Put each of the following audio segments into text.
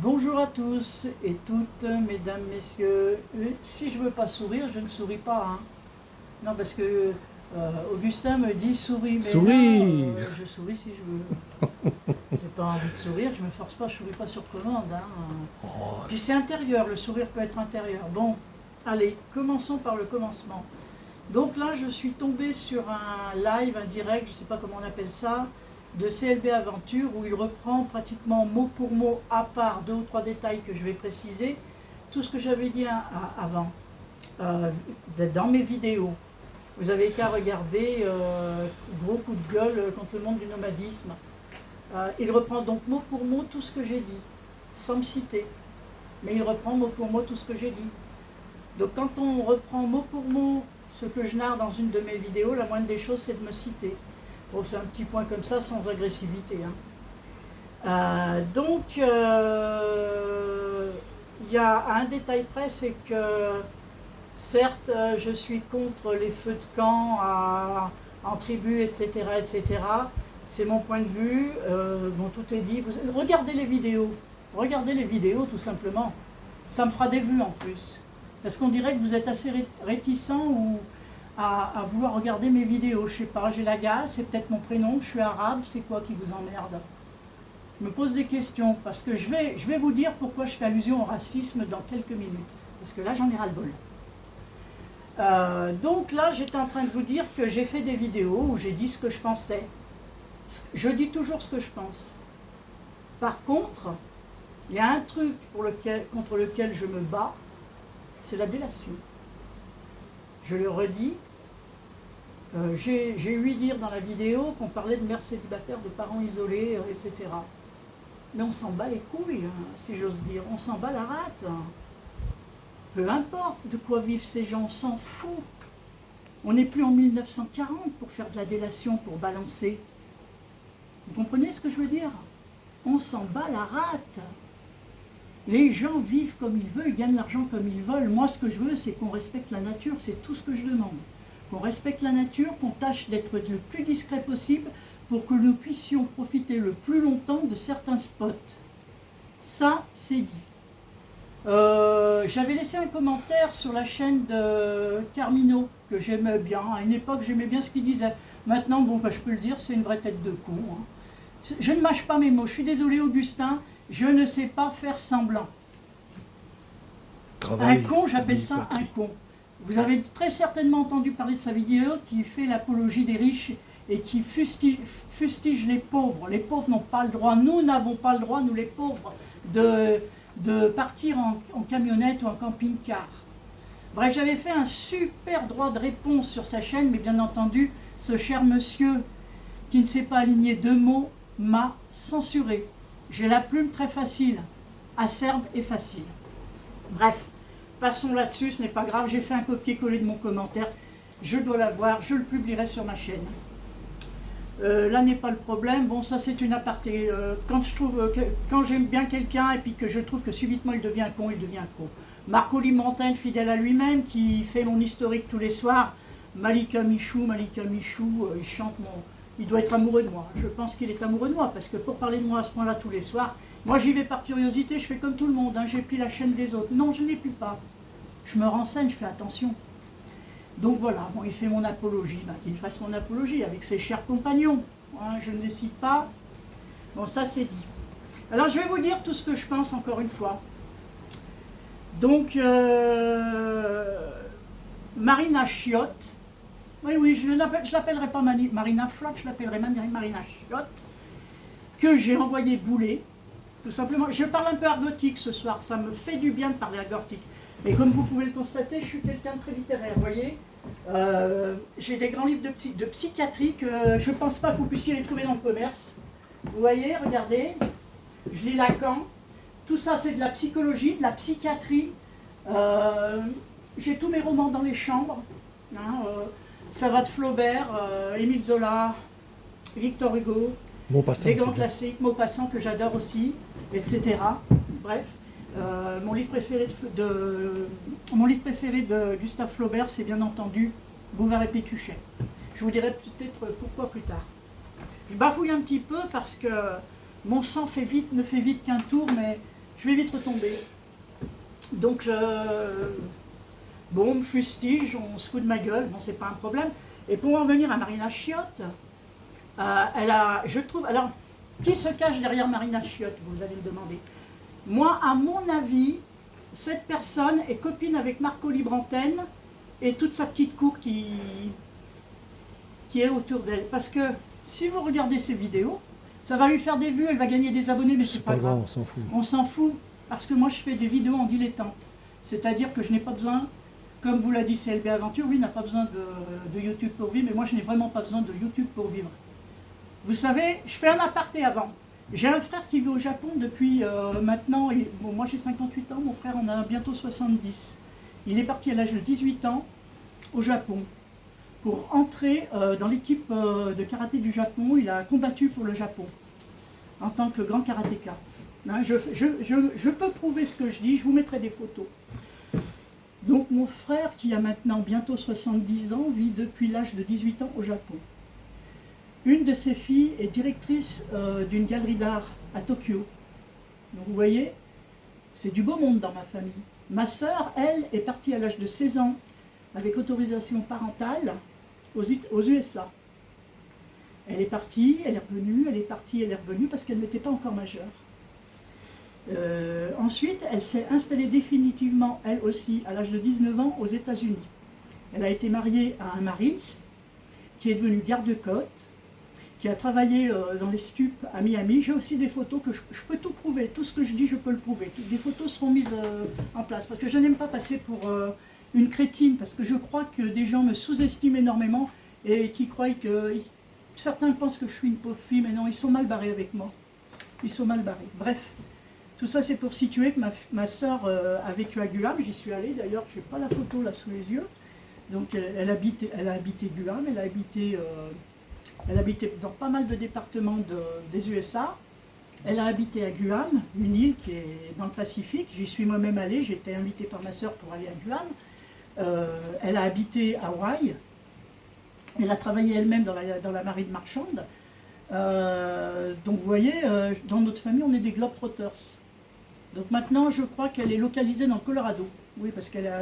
Bonjour à tous et toutes, mesdames, messieurs. Si je veux pas sourire, je ne souris pas, hein. Non, parce que Augustin me dit souris, mais là, Souris. je souris si je veux. J'ai pas envie de sourire, je me force pas, je souris pas sur commande, hein. Oh, Puis c'est intérieur, le sourire peut être intérieur. Bon, allez, commençons par le commencement. Donc là, je suis tombée sur un live, un direct, je sais pas comment on appelle ça, de CLB Aventure, où il reprend pratiquement mot pour mot, à part deux ou trois détails que je vais préciser, tout ce que j'avais dit avant, dans mes vidéos. Vous avez qu'à regarder, gros coup de gueule contre le monde du nomadisme. Il reprend donc mot pour mot tout ce que j'ai dit, sans me citer. Mais il reprend mot pour mot tout ce que j'ai dit. Donc quand on reprend mot pour mot ce que je narre dans une de mes vidéos, la moindre des choses c'est de me citer. Bon, c'est un petit point comme ça, sans agressivité, hein. Il y a un détail près, c'est que certes, je suis contre les feux de camp en tribu, etc., etc. C'est mon point de vue. Bon, tout est dit. Regardez les vidéos. Regardez les vidéos, tout simplement. Ça me fera des vues en plus. Parce qu'on dirait que vous êtes assez réticents ou à vouloir regarder mes vidéos. Je sais pas, j'ai la gaz, c'est peut-être mon prénom, je suis arabe, c'est quoi qui vous emmerde? Je me pose des questions, parce que je vais vous dire pourquoi je fais allusion au racisme dans quelques minutes. Parce que là, j'en ai ras-le-bol. Donc là, j'étais en train de vous dire que j'ai fait des vidéos où j'ai dit ce que je pensais. Je dis toujours ce que je pense. Par contre, il y a un truc contre lequel je me bats, c'est la délation. Je le redis, j'ai ouï dire dans la vidéo qu'on parlait de mères célibataires, de parents isolés, etc. Mais on s'en bat les couilles, hein, si j'ose dire. On s'en bat la rate. Hein. Peu importe de quoi vivent ces gens, on s'en fout. On n'est plus en 1940 pour faire de la délation, pour balancer. Vous comprenez ce que je veux dire? On s'en bat la rate. Les gens vivent comme ils veulent, ils gagnent l'argent comme ils veulent. Moi, ce que je veux, c'est qu'on respecte la nature, c'est tout ce que je demande. Qu'on respecte la nature, qu'on tâche d'être le plus discret possible pour que nous puissions profiter le plus longtemps de certains spots. Ça, c'est dit. J'avais laissé un commentaire sur la chaîne de Carmino, que j'aimais bien. À une époque, j'aimais bien ce qu'il disait. Maintenant, bon, bah, je peux le dire, c'est une vraie tête de con. Hein. Je ne mâche pas mes mots. Je suis désolé, Augustin. Je ne sais pas faire semblant. Un con, j'appelle ça un con. Vous avez très certainement entendu parler de sa vidéo qui fait l'apologie des riches et qui fustige les pauvres. Les pauvres n'ont pas le droit, nous n'avons pas le droit, nous les pauvres, de partir en camionnette ou en camping-car. Bref, j'avais fait un super droit de réponse sur sa chaîne, mais bien entendu, ce cher monsieur qui ne s'est pas aligné deux mots m'a censuré. J'ai la plume très facile, acerbe et facile. Bref, passons là-dessus, ce n'est pas grave, j'ai fait un copier-coller de mon commentaire, je dois l'avoir, je le publierai sur ma chaîne. Là n'est pas le problème, bon ça c'est une aparté. Quand j'aime bien quelqu'un et puis que je trouve que subitement il devient con, il devient con. Marco Limontagne, fidèle à lui-même, qui fait mon historique tous les soirs, Malika Michou, il chante il doit être amoureux de moi. Je pense qu'il est amoureux de moi, parce que pour parler de moi à ce point-là tous les soirs, moi j'y vais par curiosité, je fais comme tout le monde, hein, j'épie la chaîne des autres. Non, je ne l'épie pas. Je me renseigne, je fais attention. Donc voilà, bon, il fait mon apologie, ben, qu'il fasse mon apologie avec ses chers compagnons. Hein, je ne les cite pas. Bon, ça c'est dit. Alors je vais vous dire tout ce que je pense encore une fois. Donc, Marina Chiotte, oui, je ne l'appellerai pas Marina Flotte, je l'appellerai Marina Chiotte, que j'ai envoyé bouler, tout simplement. Je parle un peu argotique ce soir, ça me fait du bien de parler argotique. Et comme vous pouvez le constater, je suis quelqu'un de très littéraire, vous voyez. J'ai des grands livres de psychiatrie que je ne pense pas que vous puissiez les trouver dans le commerce. Vous voyez, regardez, je lis Lacan. Tout ça, c'est de la psychologie, de la psychiatrie. J'ai tous mes romans dans les chambres. Hein, ça va de Flaubert, Émile Zola, Victor Hugo, des grands classiques, Maupassant que j'adore aussi, etc. Bref, mon livre préféré de Gustave Flaubert, c'est bien entendu Bouvard et Pécuchet. Je vous dirai peut-être pourquoi plus tard. Je bafouille un petit peu parce que mon sang ne fait vite qu'un tour, mais je vais vite retomber. Donc, bon, on me fustige, on se fout de ma gueule, bon, c'est pas un problème. Et pour en revenir à Marina Chiotte, elle a, je trouve, alors, qui se cache derrière Marina Chiotte, vous allez me demander. Moi, à mon avis, cette personne est copine avec Marco Librantenne et toute sa petite cour qui est autour d'elle. Parce que si vous regardez ses vidéos, ça va lui faire des vues, elle va gagner des abonnés, mais c'est pas grave. On s'en fout. On s'en fout, parce que moi je fais des vidéos en dilettante. C'est-à-dire que je n'ai pas besoin, comme vous l'a dit CLB Aventure, lui n'a pas besoin de YouTube pour vivre, mais moi je n'ai vraiment pas besoin de YouTube pour vivre. Vous savez, je fais un aparté avant. J'ai un frère qui vit au Japon depuis maintenant, bon, moi j'ai 58 ans, mon frère en a bientôt 70. Il est parti à l'âge de 18 ans au Japon pour entrer dans l'équipe de karaté du Japon. Il a combattu pour le Japon en tant que grand karatéka. Hein, je peux prouver ce que je dis, je vous mettrai des photos. Donc mon frère, qui a maintenant bientôt 70 ans, vit depuis l'âge de 18 ans au Japon. Une de ses filles est directrice d'une galerie d'art à Tokyo. Donc vous voyez, c'est du beau monde dans ma famille. Ma sœur, elle, est partie à l'âge de 16 ans avec autorisation parentale aux USA. Elle est partie, elle est revenue, elle est partie, elle est revenue parce qu'elle n'était pas encore majeure. Ensuite, elle s'est installée définitivement, elle aussi, à l'âge de 19 ans aux États-Unis. Elle a été mariée à un Marines qui est devenu garde-côte, qui a travaillé dans les stupes à Miami. J'ai aussi des photos que je peux tout prouver. Tout ce que je dis, je peux le prouver. Des photos seront mises en place. Parce que je n'aime pas passer pour une crétine, parce que je crois que des gens me sous-estiment énormément et qui croient que... Certains pensent que je suis une pauvre fille, mais non, ils sont mal barrés avec moi. Ils sont mal barrés. Bref, tout ça c'est pour situer que ma soeur a vécu à Guam. J'y suis allée, d'ailleurs, je n'ai pas la photo là sous les yeux. Donc elle a habité Guam, elle a habité dans pas mal de départements des USA. Elle a habité à Guam, une île qui est dans le Pacifique. J'y suis moi-même allée, j'ai été invitée par ma soeur pour aller à Guam. Elle a habité à Hawaï. Elle a travaillé elle-même dans la marine marchande. Donc vous voyez, dans notre famille, on est des Globetrotters. Donc maintenant, je crois qu'elle est localisée dans le Colorado. Oui, parce qu'elle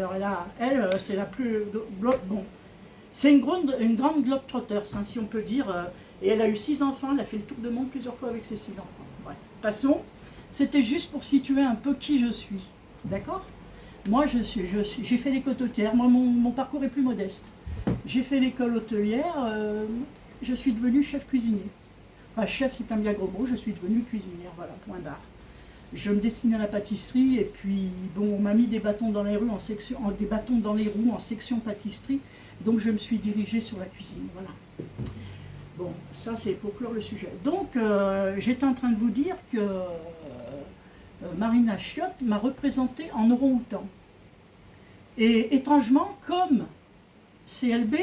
c'est la plus... Bon, c'est une grande Globetrotters, hein, si on peut dire. Et elle a eu 6 enfants, elle a fait le tour du monde plusieurs fois avec ses 6 enfants. Bref, passons. C'était juste pour situer un peu qui je suis. D'accord? Moi, j'ai fait l'école hôtelière. Moi, mon parcours est plus modeste. J'ai fait l'école hôtelière, je suis devenue chef cuisinier. Enfin, chef, c'est un bien gros mot, je suis devenue cuisinière, voilà, point barre. Je me destinais à la pâtisserie et puis, bon, on m'a mis des bâtons dans les roues en section pâtisserie, donc je me suis dirigée sur la cuisine, voilà. Bon, ça c'est pour clore le sujet. Donc, j'étais en train de vous dire que Marina Chiotte m'a représentée en orang-outan. Et étrangement, comme CLB,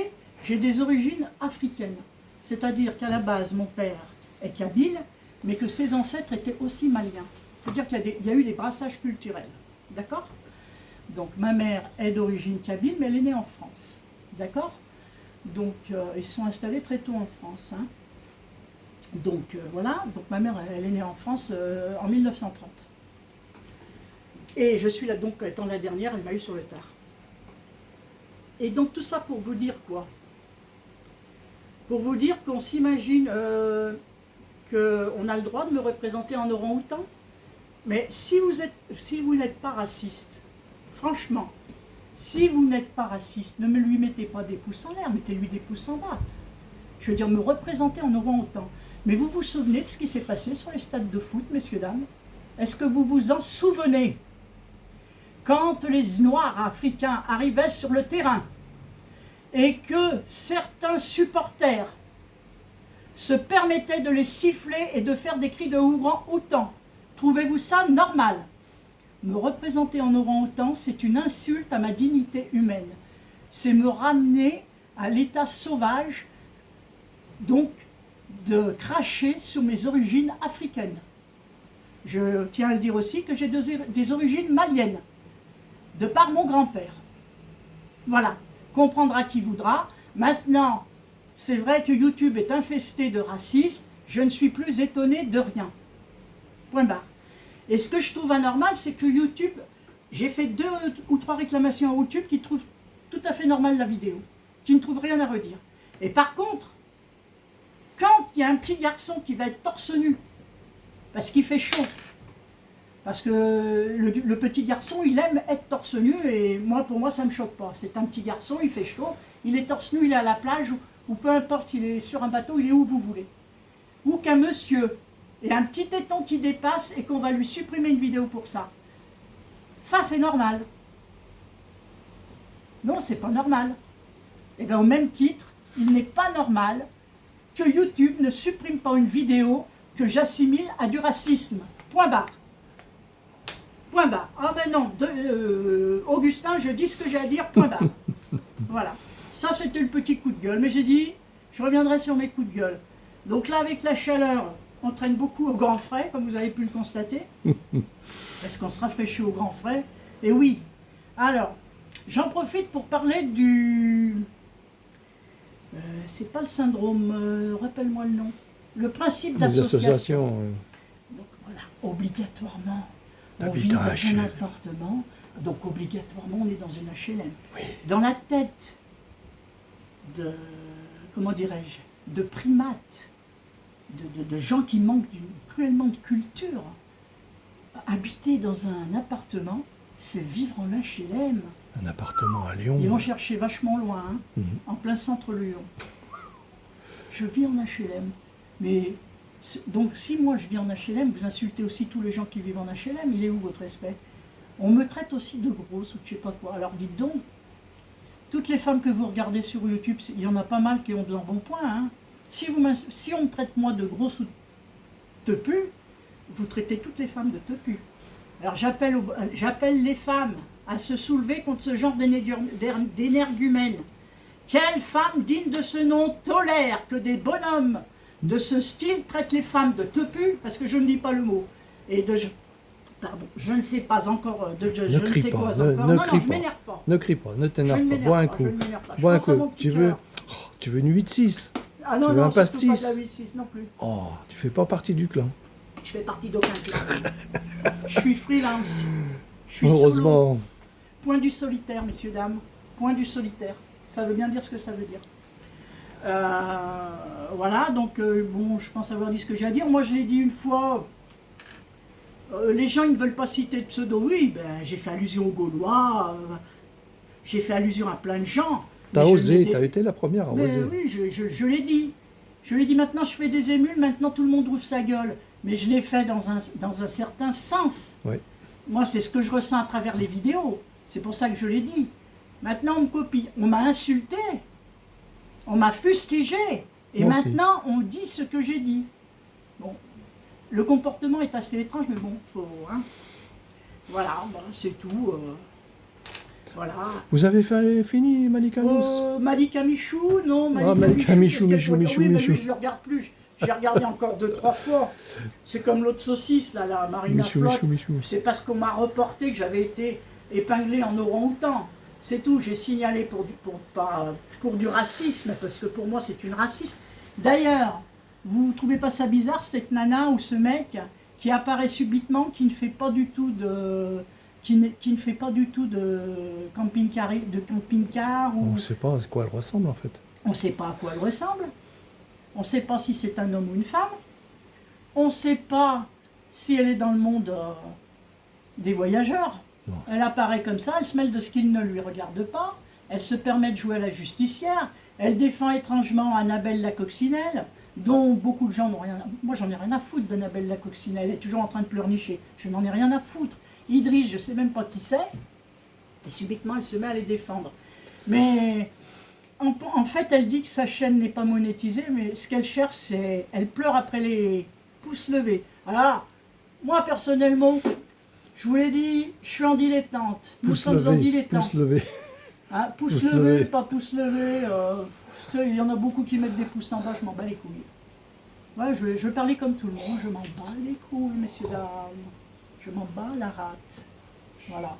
j'ai des origines africaines. C'est-à-dire qu'à la base, mon père est kabyle, mais que ses ancêtres étaient aussi maliens. C'est-à-dire qu'il y a eu des brassages culturels. D'accord? Donc ma mère est d'origine kabyle, mais elle est née en France. D'accord? Donc ils se sont installés très tôt en France. Hein. Donc voilà, donc ma mère elle est née en France en 1930. Et je suis là donc, étant la dernière, elle m'a eu sur le tard. Et donc tout ça pour vous dire quoi? Pour vous dire qu'on s'imagine qu'on a le droit de me représenter en orang-outan. Mais si vous n'êtes pas raciste, franchement, si vous n'êtes pas raciste, ne me lui mettez pas des pouces en l'air, mettez-lui des pouces en bas. Je veux dire, me représenter en orang-outan. Mais vous vous souvenez de ce qui s'est passé sur les stades de foot, messieurs, dames? Est-ce que vous vous en souvenez? Quand les Noirs africains arrivaient sur le terrain et que certains supporters se permettaient de les siffler et de faire des cris de orang-outan, trouvez-vous ça normal? Me représenter en orang-outan, c'est une insulte à ma dignité humaine. C'est me ramener à l'état sauvage, donc de cracher sur mes origines africaines. Je tiens à le dire aussi que j'ai des origines maliennes, de par mon grand-père. Voilà, comprendra qui voudra. Maintenant, c'est vrai que YouTube est infesté de racistes, je ne suis plus étonné de rien. Point barre. Et ce que je trouve anormal, c'est que YouTube, j'ai fait 2 ou 3 réclamations à YouTube qui trouvent tout à fait normal la vidéo, qui ne trouvent rien à redire. Et par contre, quand il y a un petit garçon qui va être torse nu, parce qu'il fait chaud, parce que le petit garçon, il aime être torse nu, et moi, pour moi, ça ne me choque pas. C'est un petit garçon, il fait chaud, il est torse nu, il est à la plage, ou peu importe, il est sur un bateau, il est où vous voulez. Ou qu'un monsieur ait un petit téton qui dépasse et qu'on va lui supprimer une vidéo pour ça. Ça, c'est normal. Non, c'est pas normal. Et bien, au même titre, il n'est pas normal que YouTube ne supprime pas une vidéo que j'assimile à du racisme. Point barre. Point barre. Ah ben non, Augustin, je dis ce que j'ai à dire, point barre. Voilà. Ça, c'était le petit coup de gueule. Mais j'ai dit, je reviendrai sur mes coups de gueule. Donc là, avec la chaleur, on traîne beaucoup au grand frais, comme vous avez pu le constater. Parce qu'on se rafraîchit au grand frais. Et oui. Alors, j'en profite pour parler du... c'est pas le syndrome, rappelle-moi le nom. Le principe d'association. Donc voilà, obligatoirement, on vit dans un appartement, donc obligatoirement on est dans une HLM. Oui. Dans la tête de, comment dirais-je, de primates, de gens qui manquent cruellement de culture, habiter dans un appartement, c'est vivre en HLM. Un appartement à Lyon. Ils vont chercher vachement loin, hein, en plein centre Lyon. Je vis en HLM. Mais, donc si moi je vis en HLM, vous insultez aussi tous les gens qui vivent en HLM, il est où votre respect? On me traite aussi de grosse ou de je sais pas quoi. Alors dites donc, toutes les femmes que vous regardez sur YouTube, il y en a pas mal qui ont de l'embonpoint. Hein. Si on me traite moi de grosse ou de tepu, vous traitez toutes les femmes de tepu. Alors j'appelle les femmes à se soulever contre ce genre d'énergumène. Quelle femme digne de ce nom tolère que des bonhommes de ce style traitent les femmes de tepu, parce que je ne dis pas le mot, et de... Pardon, je ne sais pas encore, je ne sais quoi encore. Non, je ne m'énerve pas. Ne crie pas, ne t'énerve pas, bois un coup. Bois un coup. Tu veux une 8-6? Ah non, tu veux non, un pastis? pas de la 8-6 non plus. Oh, tu fais pas partie du clan. Je fais partie d'aucun clan. Je suis freelance. Je suis heureusement. Solo. Point du solitaire, messieurs, dames. Point du solitaire. Ça veut bien dire ce que ça veut dire. Voilà, donc bon, je pense avoir dit ce que j'ai à dire. Moi, je l'ai dit une fois. Les gens, ils ne veulent pas citer de pseudo. Oui, ben, j'ai fait allusion aux Gaulois. J'ai fait allusion à plein de gens. T'as osé, t'as été la première à oser. Oui, je l'ai dit. Je l'ai dit, maintenant je fais des émules, maintenant tout le monde ouvre sa gueule. Mais je l'ai fait dans un certain sens. Oui. Moi, c'est ce que je ressens à travers les vidéos. C'est pour ça que je l'ai dit. Maintenant, on me copie. On m'a insulté. On m'a fustigé. Et moi maintenant, on dit ce que j'ai dit. Bon. Le comportement est assez étrange, mais bon, faut... Hein. Voilà, ben, c'est tout. Voilà. Vous avez fini Malika Mousse? Malika Michou, non. Malika Michou. Oui, mais lui, je le regarde plus. J'ai regardé encore 2-3 fois. C'est comme l'autre saucisse, là, la Marina Flotte. C'est parce qu'on m'a reporté que j'avais été épinglé en orang-outan. C'est tout. J'ai signalé pour du racisme, parce que pour moi, c'est une raciste. D'ailleurs, vous ne trouvez pas ça bizarre, cette nana ou ce mec qui apparaît subitement, qui ne fait pas du tout de... Qui ne fait pas du tout de camping-car ou... On ne sait pas à quoi elle ressemble en fait. On ne sait pas à quoi elle ressemble. On ne sait pas si c'est un homme ou une femme. On ne sait pas si elle est dans le monde des voyageurs. Non. Elle apparaît comme ça, elle se mêle de ce qui ne lui regarde pas. Elle se permet de jouer à la justicière. Elle défend étrangement Annabelle la coccinelle, dont beaucoup de gens n'ont rien à... Moi, j'en ai rien à foutre d'Annabelle la coccinelle. Elle est toujours en train de pleurnicher. Je n'en ai rien à foutre. Idriss, je ne sais même pas qui c'est, et subitement elle se met à les défendre. Mais en fait, elle dit que sa chaîne n'est pas monétisée, mais ce qu'elle cherche, c'est... Elle pleure après les pouces levés. Alors, moi personnellement, je vous l'ai dit, je suis en dilettante. Nous sommes en dilettante. Pouce levé. Hein, pouce levé, pas pouce levé. Il y en a beaucoup qui mettent des pouces en bas, je m'en bats les couilles. Ouais, je vais parler comme tout le monde, je m'en bats les couilles, messieurs, dames. Je m'en bats la rate. Voilà.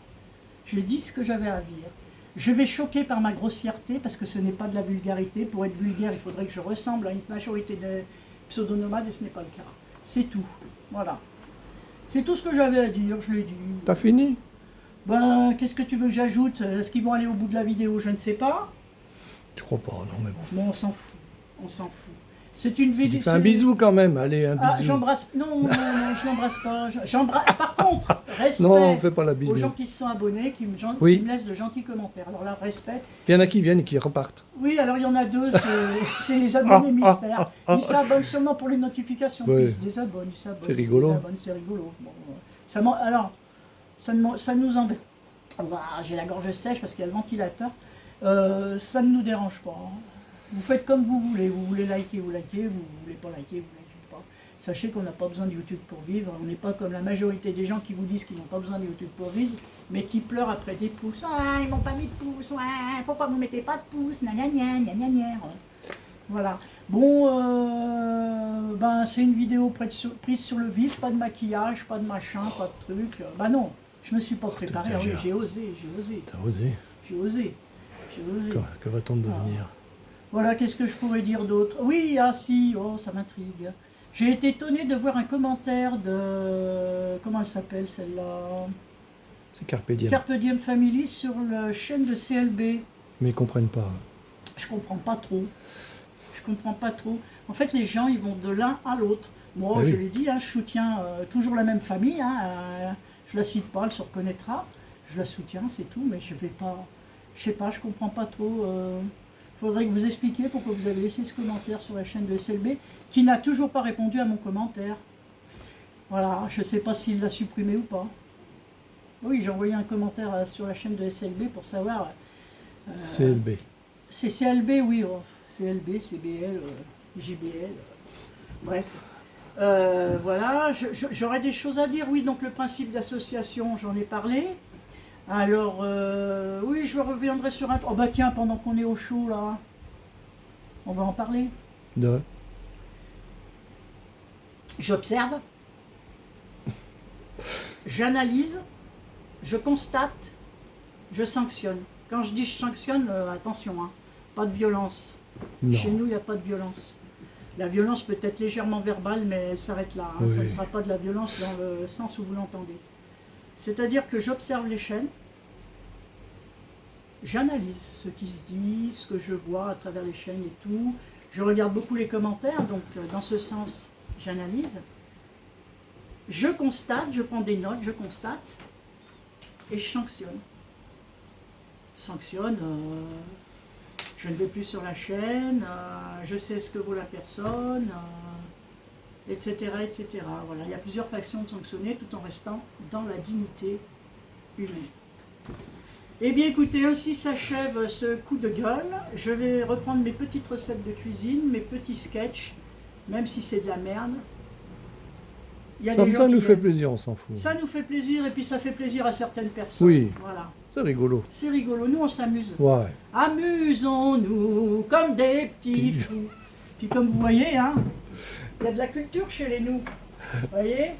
J'ai dit ce que j'avais à dire. Je vais choquer par ma grossièreté parce que ce n'est pas de la vulgarité. Pour être vulgaire, il faudrait que je ressemble à une majorité de pseudonomades et ce n'est pas le cas. C'est tout. Voilà. C'est tout ce que j'avais à dire, je l'ai dit. T'as fini? Ben, qu'est-ce que tu veux que j'ajoute? Est-ce qu'ils vont aller au bout de la vidéo? Je ne sais pas. Je crois pas, non, mais bon. Bon, on s'en fout. On s'en fout. C'est une vidéo. Fais un bisou quand même, allez, un bisou. Ah, j'embrasse. Non, je n'embrasse pas. Par contre, respect non, fais pas la bise. aux gens qui se sont abonnés, qui me laissent de gentils commentaires. Alors là, respect. Il y en a qui viennent et qui repartent. Oui, alors il y en a deux, c'est les abonnés mystères. Ils s'abonnent seulement pour les notifications. Ouais. Ils se désabonnent, ils s'abonnent. C'est rigolo. C'est rigolo. Bon, ça nous embête. J'ai la gorge sèche parce qu'il y a le ventilateur. Ça ne nous dérange pas. Hein. Vous faites comme vous voulez. Vous voulez liker, vous likez. Vous voulez pas liker, vous likez pas. Sachez qu'on n'a pas besoin de YouTube pour vivre. On n'est pas comme la majorité des gens qui vous disent qu'ils n'ont pas besoin de YouTube pour vivre, mais qui pleurent après des pouces. Ah, ils m'ont pas mis de pouces. Ouais, pourquoi vous mettez pas de pouces? Voilà. Bon, ben c'est une vidéo prise sur le vif. Pas de maquillage, pas de machin, pas de truc. Bah non, je me suis pas préparé. Ah oui, j'ai osé. T'as osé. J'ai osé. Que va-t-on devenir? Voilà, qu'est-ce que je pourrais dire d'autre? Oui, ça m'intrigue. J'ai été étonné de voir un commentaire de... Comment elle s'appelle celle-là? C'est Carpe Diem. Carpe Diem Family sur la chaîne de CLB. Mais ils comprennent pas. Je comprends pas trop. En fait, les gens, ils vont de l'un à l'autre. Moi, je l'ai dit, hein, je soutiens toujours la même famille. Hein, je la cite pas, elle se reconnaîtra. Je la soutiens, c'est tout, mais je vais pas... Je sais pas, je comprends pas trop... faudrait que vous expliquiez pourquoi vous avez laissé ce commentaire sur la chaîne de SLB, qui n'a toujours pas répondu à mon commentaire. Voilà, je ne sais pas s'il l'a supprimé ou pas. Oui, j'ai envoyé un commentaire sur la chaîne de SLB pour savoir... CLB. C'est CLB, oui. CLB, CBL, JBL. Bref. Voilà, j'aurais des choses à dire. Oui, donc le principe d'association, j'en ai parlé. Alors, oui, je reviendrai sur un... Oh bah tiens, pendant qu'on est au chaud, là, on va en parler. J'observe, j'analyse, je constate, je sanctionne. Quand je dis je sanctionne, attention, hein, pas de violence. Non. Chez nous, il n'y a pas de violence. La violence peut être légèrement verbale, mais elle s'arrête là. Hein. Oui. Ça ne sera pas de la violence dans le sens où vous l'entendez. C'est-à-dire que j'observe les chaînes, j'analyse ce qui se dit, ce que je vois à travers les chaînes et tout. Je regarde beaucoup les commentaires, donc dans ce sens, j'analyse. Je constate, je prends des notes, je constate et je sanctionne. Je ne vais plus sur la chaîne, je sais ce que vaut la personne, etc., etc. Voilà, il y a plusieurs façons de sanctionner tout en restant dans la dignité humaine. Eh bien écoutez, ainsi s'achève ce coup de gueule. Je vais reprendre mes petites recettes de cuisine, mes petits sketchs, même si c'est de la merde. Ça nous fait plaisir, on s'en fout. Ça nous fait plaisir et puis ça fait plaisir à certaines personnes. Oui, voilà. C'est rigolo. C'est rigolo, nous on s'amuse. Ouais. Amusons-nous comme des petits fous. Puis comme vous voyez, hein, il y a de la culture chez les nous. Vous voyez,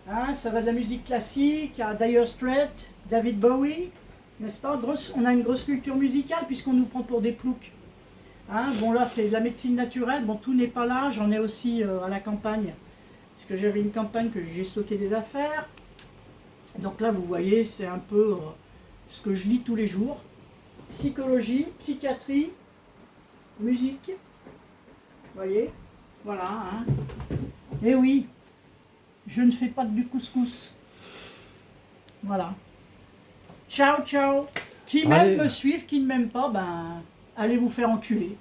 hein, ça va de la musique classique à Dire Straits, David Bowie, n'est-ce pas? On a une grosse culture musicale puisqu'on nous prend pour des ploucs. Hein, bon là c'est de la médecine naturelle, bon tout n'est pas là, j'en ai aussi à la campagne. Parce que j'avais une campagne que j'ai stocké des affaires. Donc là vous voyez, c'est un peu ce que je lis tous les jours. Psychologie, psychiatrie, musique. Vous voyez? Voilà. Hein. Et oui, je ne fais pas du couscous. Voilà. Ciao, ciao. Qui m'aime me suivent, qui ne m'aiment pas, ben, allez vous faire enculer.